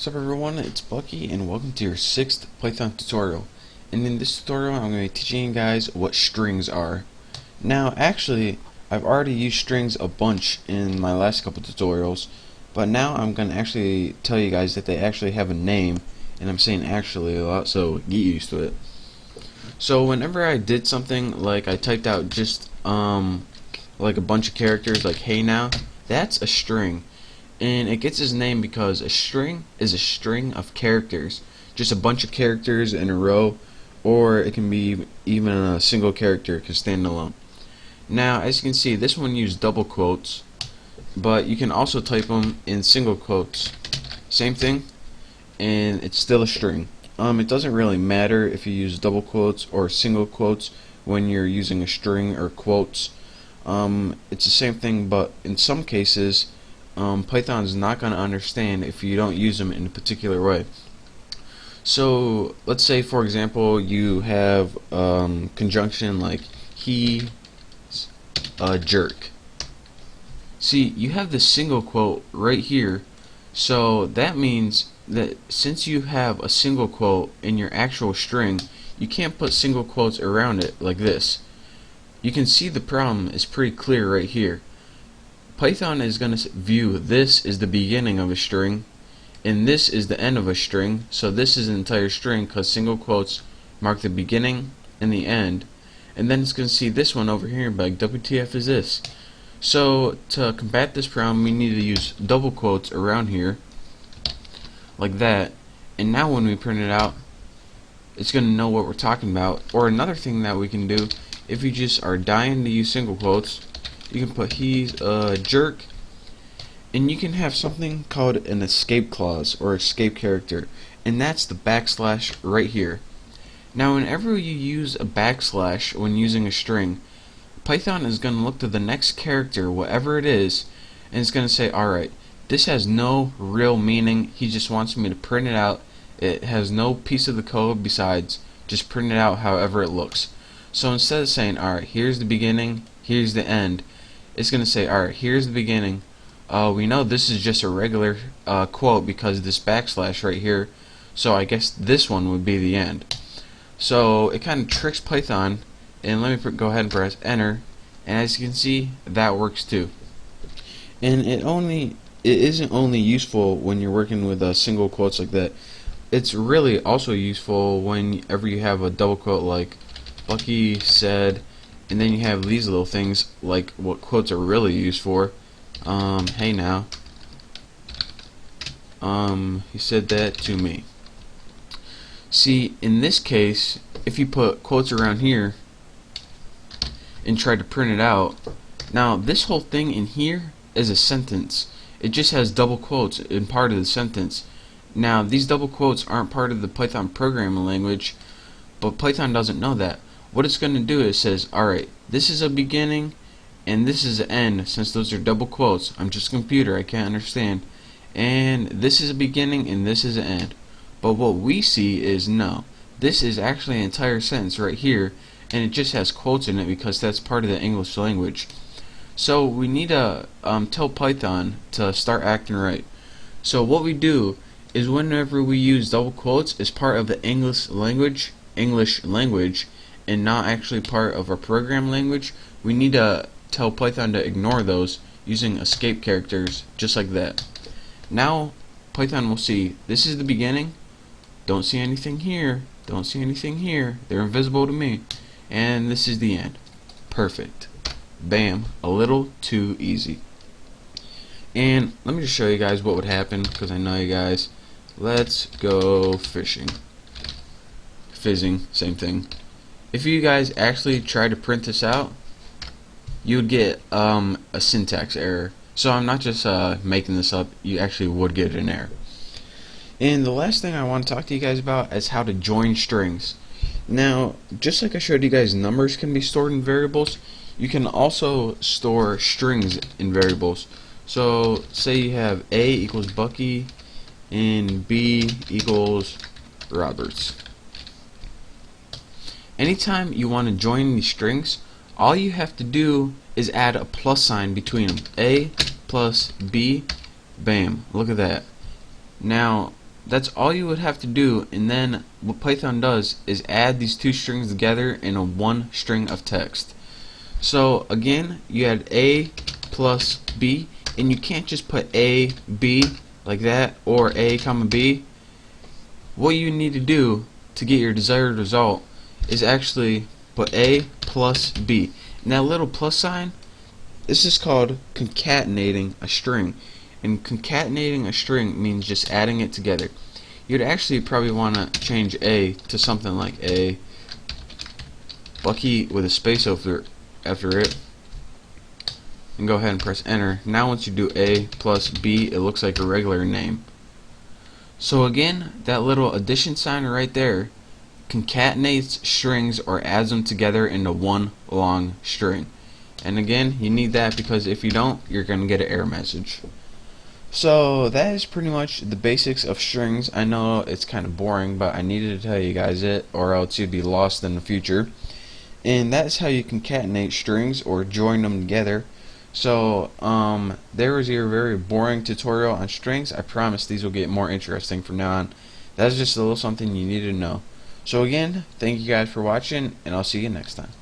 What's up everyone, it's Bucky and welcome to your 6th Python tutorial. And in this tutorial I'm going to be teaching you guys what strings are. Now actually, I've already used strings a bunch in my last couple tutorials, but now I'm going to actually tell you guys that they actually have a name, and I'm saying actually a lot, so get used to it. So whenever I did something like I typed out just like a bunch of characters like hey now, that's a string. And it gets its name because a string is a string of characters, just a bunch of characters in a row, or it can be even a single character, it can stand alone. Now as you can see, this one used double quotes, but you can also type them in single quotes, same thing, and it's still a string. It doesn't really matter if you use double quotes or single quotes when you're using a string or quotes. It's the same thing, but in some cases Python is not going to understand if you don't use them in a particular way. So let's say for example you have conjunction like he's a jerk. See, you have the single quote right here, so that means that since you have a single quote in your actual string, you can't put single quotes around it like this. You can see the problem is pretty clear right here. Python is going to view this is the beginning of a string and this is the end of a string, so this is an entire string because single quotes mark the beginning and the end, and then it's going to see this one over here and be like, WTF is this? So to combat this problem we need to use double quotes around here like that, and now when we print it out it's going to know what we're talking about. Or another thing that we can do, if you just are dying to use single quotes, you can put he's a jerk, and you can have something called an escape clause or escape character, and that's the backslash right here. Now whenever you use a backslash when using a string, Python is going to look to the next character, whatever it is, and it's going to say, alright, this has no real meaning, he just wants me to print it out, it has no piece of the code besides, just print it out however it looks. So instead of saying, alright, here's the beginning, here's the end, it's going to say, alright, here's the beginning. We know this is just a regular quote because of this backslash right here, so I guess this one would be the end. So it kind of tricks Python, and let me go ahead and press enter, and as you can see, that works too. And it isn't only useful when you're working with single quotes like that. It's really also useful whenever you have a double quote like Bucky said, and then you have these little things like what quotes are really used for. Hey now, he said that to me. See, in this case, if you put quotes around here and try to print it out, now this whole thing in here is a sentence. It just has double quotes in part of the sentence. Now these double quotes aren't part of the Python programming language, but Python doesn't know that. What it's going to do is says, alright, this is a beginning and this is an end. Since those are double quotes, I'm just a computer, I can't understand, and this is a beginning and this is an end. But what we see is no, this is actually an entire sentence right here, and it just has quotes in it because that's part of the English language. So we need to tell Python to start acting right. So what we do is whenever we use double quotes as part of the English language, and not actually part of our program language, we need to tell Python to ignore those using escape characters just like that. Now Python will see this is the beginning, don't see anything here, don't see anything here, they're invisible to me, and this is the end. Perfect. Bam. A little too easy. And let me just show you guys what would happen, because I know you guys. Let's go fishing. Fizzing, same thing. If you guys actually try to print this out, you would get a syntax error. So I'm not just making this up, you actually would get an error. And the last thing I want to talk to you guys about is how to join strings. Now, just like I showed you guys, numbers can be stored in variables, you can also store strings in variables. So say you have A equals Bucky and B equals Roberts. Anytime you want to join these strings, all you have to do is add a plus sign between them. A plus B, bam, look at that. Now That's all you would have to do, and then what Python does is add these two strings together in a one string of text. So again, you add A plus B, and you can't just put A, B like that, or A comma B. What you need to do to get your desired result is actually put A plus B. And that little plus sign, this is called concatenating a string. And concatenating a string means just adding it together. You'd actually probably want to change A to something like A Bucky with a space after it, and go ahead and press enter. Now once you do A plus B, it looks like a regular name. So again, that little addition sign right there concatenates strings or adds them together into one long string. And again, you need that because if you don't, you're going to get an error message. So that is pretty much the basics of strings. I know it's kind of boring, but I needed to tell you guys it, or else you'd be lost in the future. And that's how you concatenate strings or join them together. So there was your very boring tutorial on strings. I promise these will get more interesting from now on. That's just a little something you need to know. So again, thank you guys for watching, and I'll see you next time.